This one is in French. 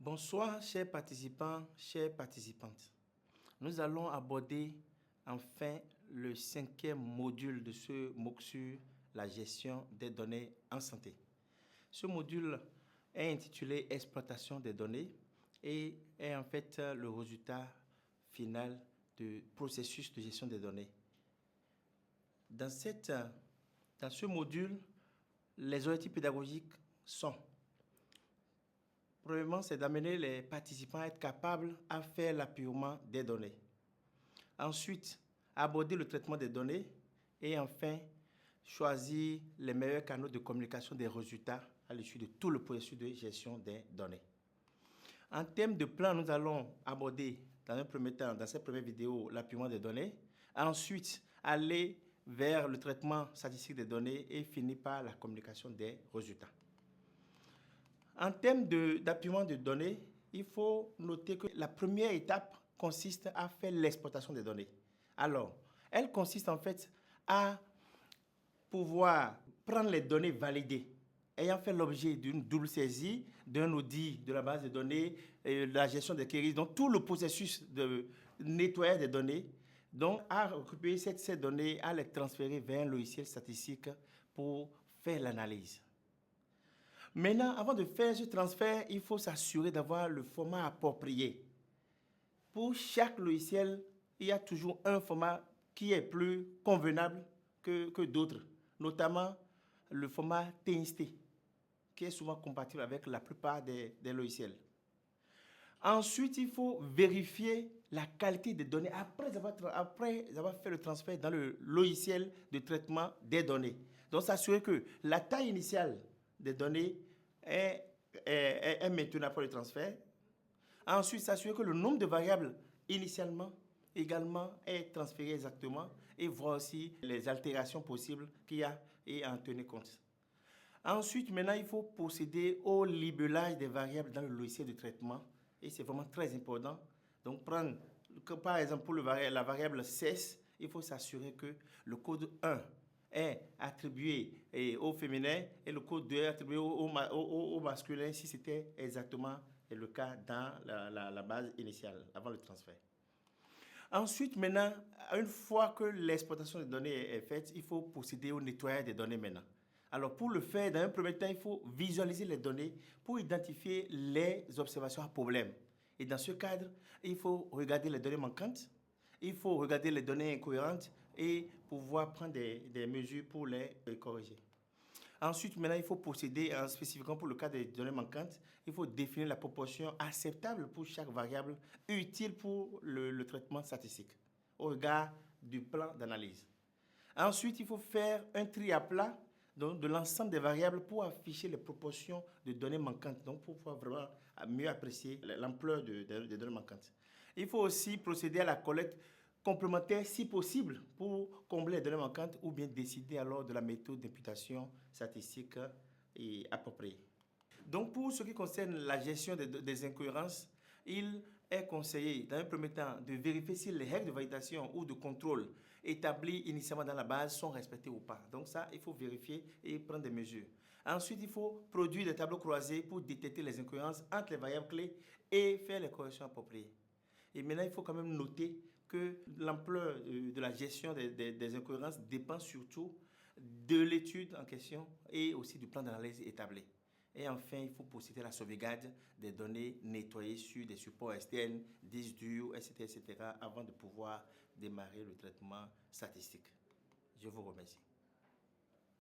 Bonsoir, chers participants, chères participantes. Nous allons aborder enfin le 5e module de ce MOOC sur la gestion des données en santé. Ce module est intitulé Exploitation des données et est en fait le résultat final du processus de gestion des données. Dans ce module, les objectifs pédagogiques sont: premièrement, c'est d'amener les participants à être capables à faire l'appurement des données. Ensuite, aborder le traitement des données. Et enfin, choisir les meilleurs canaux de communication des résultats à l'issue de tout le processus de gestion des données. En termes de plan, nous allons aborder dans un premier temps, dans cette première vidéo, l'appurement des données. Ensuite, aller vers le traitement statistique des données et finir par la communication des résultats. En termes d'appurement de données, il faut noter que la première étape consiste à faire l'exploitation des données. Alors, elle consiste en fait à pouvoir prendre les données validées, ayant fait l'objet d'une double saisie, d'un audit de la base de données, de la gestion des queries, donc tout le processus de nettoyage des données, donc à récupérer ces données, à les transférer vers un logiciel statistique pour faire l'analyse. Maintenant, avant de faire ce transfert, il faut s'assurer d'avoir le format approprié. Pour chaque logiciel, il y a toujours un format qui est plus convenable que d'autres, notamment le format TXT, qui est souvent compatible avec la plupart des logiciels. Ensuite, il faut vérifier la qualité des données après avoir fait le transfert dans le logiciel de traitement des données. Donc, s'assurer que la taille initiale des données est maintenue après le transfert. Ensuite, s'assurer que le nombre de variables initialement également est transféré exactement et voir aussi les altérations possibles qu'il y a et en tenir compte. Ensuite, maintenant, il faut procéder au libellage des variables dans le logiciel de traitement et c'est vraiment très important. Donc, prendre, par exemple, pour la variable sexe, il faut s'assurer que le code 1 est attribué au féminin et le code 2 est attribué au masculin si c'était exactement le cas dans la base initiale, avant le transfert. Ensuite, maintenant, une fois que l'exploitation des données est faite, il faut procéder au nettoyage des données maintenant. Alors, pour le faire, dans un premier temps, il faut visualiser les données pour identifier les observations à problème. Et dans ce cadre, il faut regarder les données manquantes, il faut regarder les données incohérentes et pouvoir prendre des mesures pour les corriger. Ensuite, maintenant, il faut procéder, spécifiquement pour le cas des données manquantes, il faut définir la proportion acceptable pour chaque variable utile pour le traitement statistique au regard du plan d'analyse. Ensuite, il faut faire un tri à plat de l'ensemble des variables pour afficher les proportions de données manquantes, donc pour pouvoir vraiment mieux apprécier l'ampleur des données manquantes. Il faut aussi procéder à la collecte complémentaire si possible pour combler les données manquantes ou bien décider alors de la méthode d'imputation statistique appropriée. Donc pour ce qui concerne la gestion des incohérences, il est conseillé dans un premier temps de vérifier si les règles de validation ou de contrôle établies initialement dans la base sont respectées ou pas. Donc ça, il faut vérifier et prendre des mesures. Ensuite, il faut produire des tableaux croisés pour détecter les incohérences entre les variables clés et faire les corrections appropriées. Et maintenant, il faut quand même noter que l'ampleur de la gestion des incohérences dépend surtout de l'étude en question et aussi du plan d'analyse établi. Et enfin, il faut procéder à la sauvegarde des données nettoyées sur des supports externes, disques durs, etc., avant de pouvoir démarrer le traitement statistique. Je vous remercie.